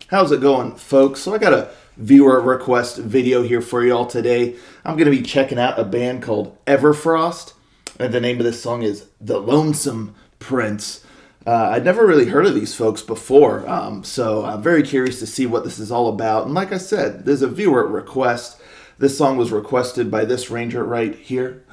How's it going, folks? So I got a viewer request video here for y'all today. I'm going to be checking out a band called Everfrost, and the name of this song is The Lonesome Prince. I'd never really heard of these folks before, so I'm very curious to see what this is all about. And like I said, there's a viewer request. This song was requested by this ranger right here.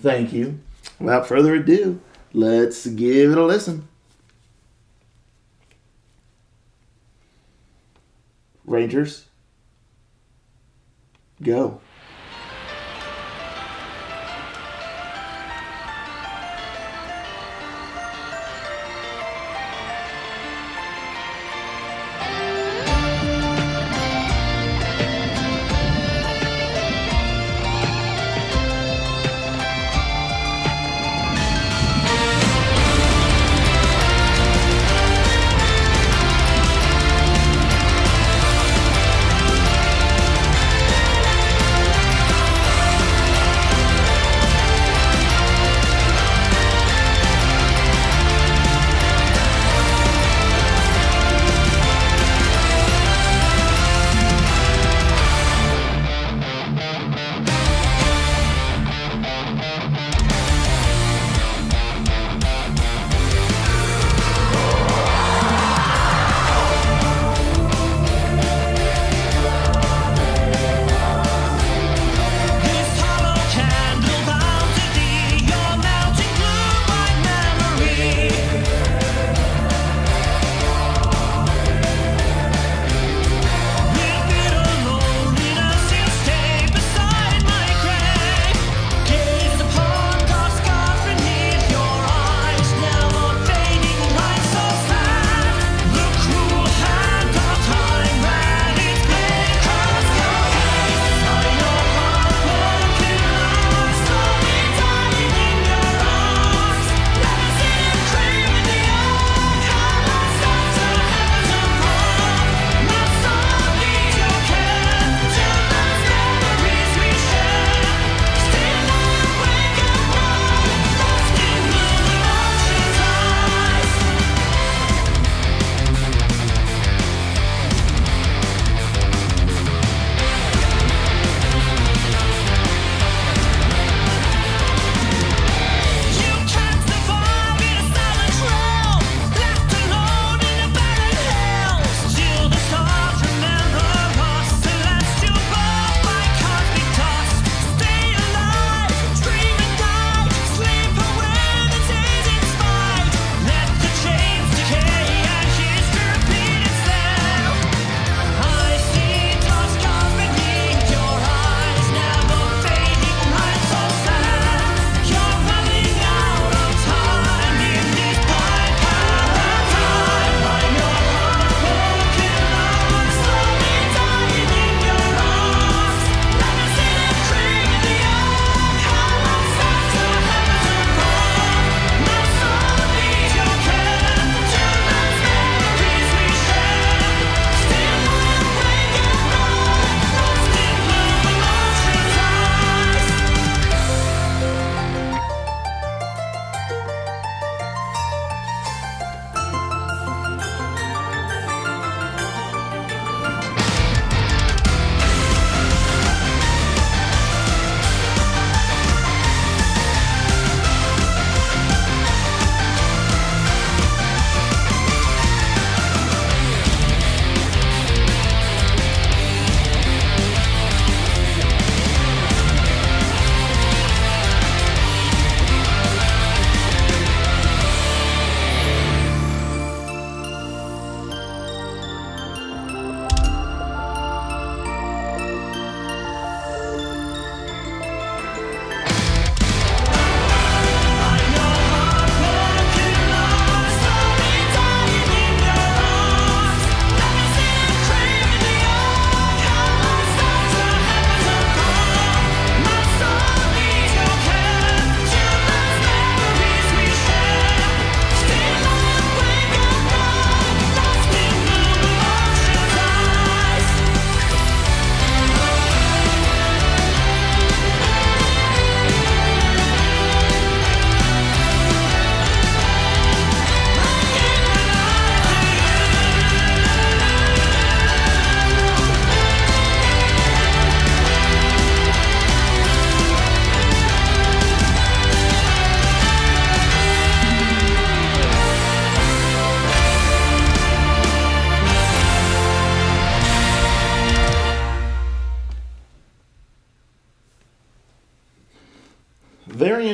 Thank you. Without further ado, let's give it a listen. Rangers, go.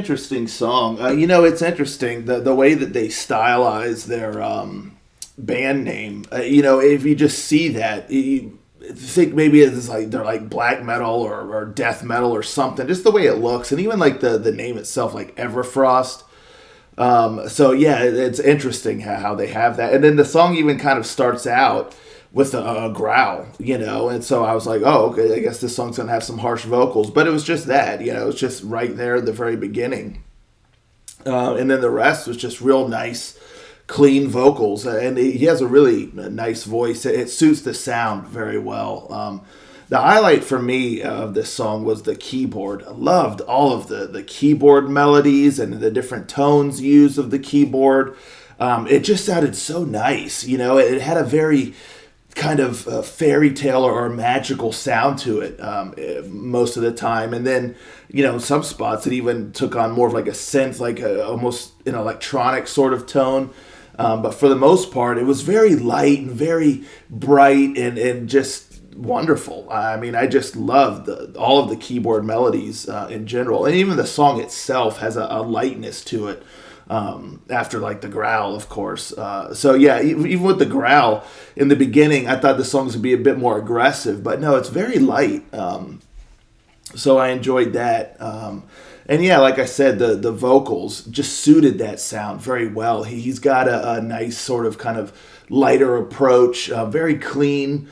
interesting song. It's interesting the way that they stylize their band name. If you just see that, you think maybe it's like they're like black metal or death metal or something. Just the way it looks, and even like the name itself, like Everfrost. So yeah, it's interesting how they have that, and then the song even kind of starts out with a growl, and so I was like, oh, okay, I guess this song's gonna have some harsh vocals, but it was just that, it's just right there at the very beginning, and then the rest was just real nice, clean vocals, and he has a really nice voice. It suits the sound very well. The highlight for me of this song was the keyboard. I loved all of the keyboard melodies and the different tones used of the keyboard. It just sounded so nice. It had a very kind of fairy tale or magical sound to it most of the time. And then, in some spots it even took on more of like a synth, like almost an electronic sort of tone. But for the most part, it was very light and very bright and just wonderful. I mean, I just loved all of the keyboard melodies in general. And even the song itself has a lightness to it. After like the growl, of course. So yeah, even with the growl in the beginning, I thought the songs would be a bit more aggressive, but no, it's very light. So I enjoyed that. And yeah, like I said, the vocals just suited that sound very well. He's got a nice sort of kind of lighter approach, very clean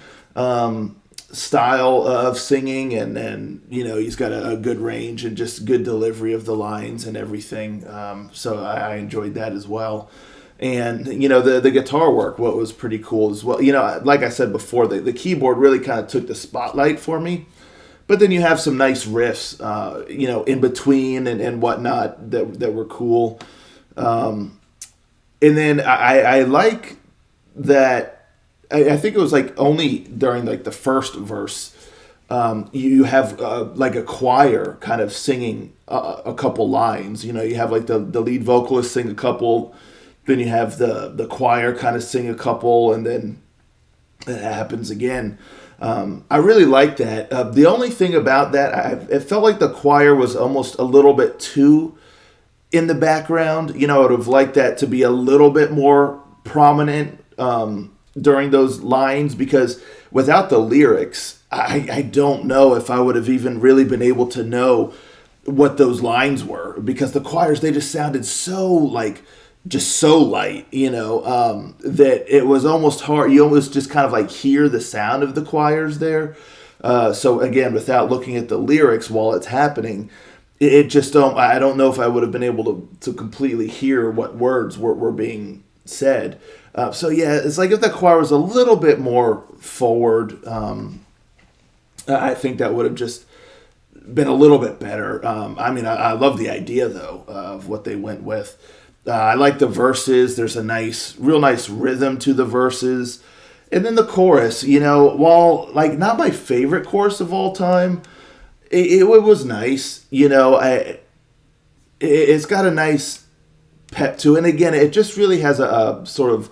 style of singing, and he's got a good range and just good delivery of the lines and everything. So I enjoyed that as well. And the guitar work, what was pretty cool as well. Like I said before, the keyboard really kind of took the spotlight for me. But then you have some nice riffs, in between and whatnot that were cool. And then I like that. I think it was like only during like the first verse, you have like a choir kind of singing a couple lines. You have like the lead vocalist sing a couple, then you have the choir kind of sing a couple, and then it happens again. I really like that. The only thing about that, it felt like the choir was almost a little bit too in the background. I would have liked that to be a little bit more prominent during those lines, because without the lyrics, I don't know if I would have even really been able to know what those lines were, because the choirs, they just sounded so like just so light, that it was almost hard. You almost just kind of like hear the sound of the choirs there. So again, without looking at the lyrics while it's happening, it just I don't know if I would have been able to completely hear what words were being said. So yeah, it's like if the choir was a little bit more forward, I think that would have just been a little bit better. I love the idea though of what they went with. I like the verses. There's a real nice rhythm to the verses. And then the chorus, while like not my favorite chorus of all time, it was nice. It's got a nice pep to it. And again, it just really has a sort of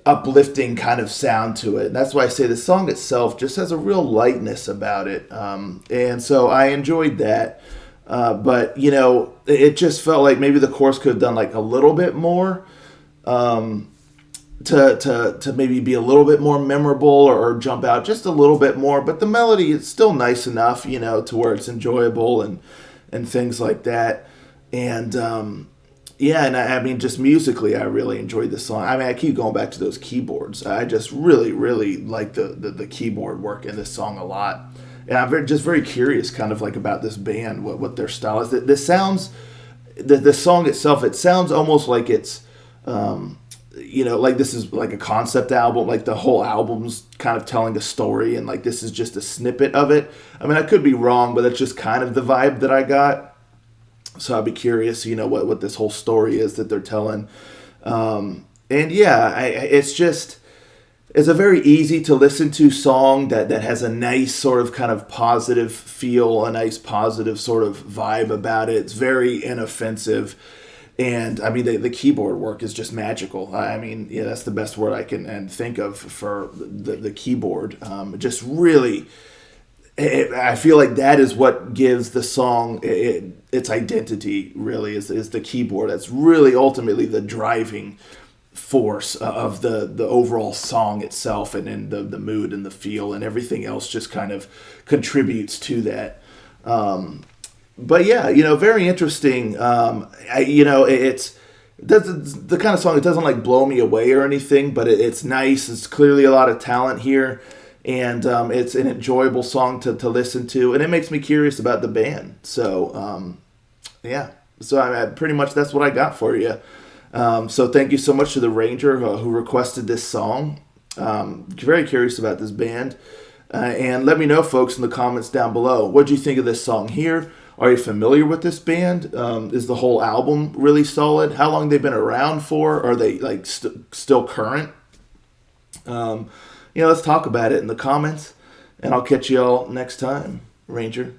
uplifting kind of sound to it. And that's why I say the song itself just has a real lightness about it. And so I enjoyed that. But it just felt like maybe the chorus could have done like a little bit more to maybe be a little bit more memorable or jump out just a little bit more. But the melody is still nice enough, to where it's enjoyable and things like that. And and I mean, just musically, I really enjoyed the song. I mean, I keep going back to those keyboards. I just really, really like the keyboard work in this song a lot. And I'm very curious, kind of like about this band, what their style is. This sounds, the song itself, it sounds almost like it's, like this is like a concept album, like the whole album's kind of telling a story, and like this is just a snippet of it. I mean, I could be wrong, but that's just kind of the vibe that I got. So I'd be curious, what this whole story is that they're telling. And yeah, it's a very easy to listen to song that has a nice sort of kind of positive feel, a nice positive sort of vibe about it. It's very inoffensive. And I mean, the keyboard work is just magical. I mean, yeah, that's the best word I can think of for the keyboard. Just really, I feel like that is what gives the song its identity. Really, is the keyboard. That's really ultimately the driving force of the overall song itself, and then the mood and the feel and everything else just kind of contributes to that. But yeah, very interesting. It's that's the kind of song. It doesn't like blow me away or anything, but it's nice. It's clearly a lot of talent here, and it's an enjoyable song to listen to, and it makes me curious about the band. So yeah, so pretty much that's what I got for you. So thank you so much to the Ranger who requested this song. Very curious about this band. And let me know, folks, in the comments down below. What do you think of this song here? Are you familiar with this band? Is the whole album really solid? How long they've been around for? Are they like still current? Let's talk about it in the comments. And I'll catch you all next time. Ranger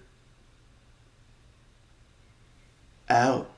out.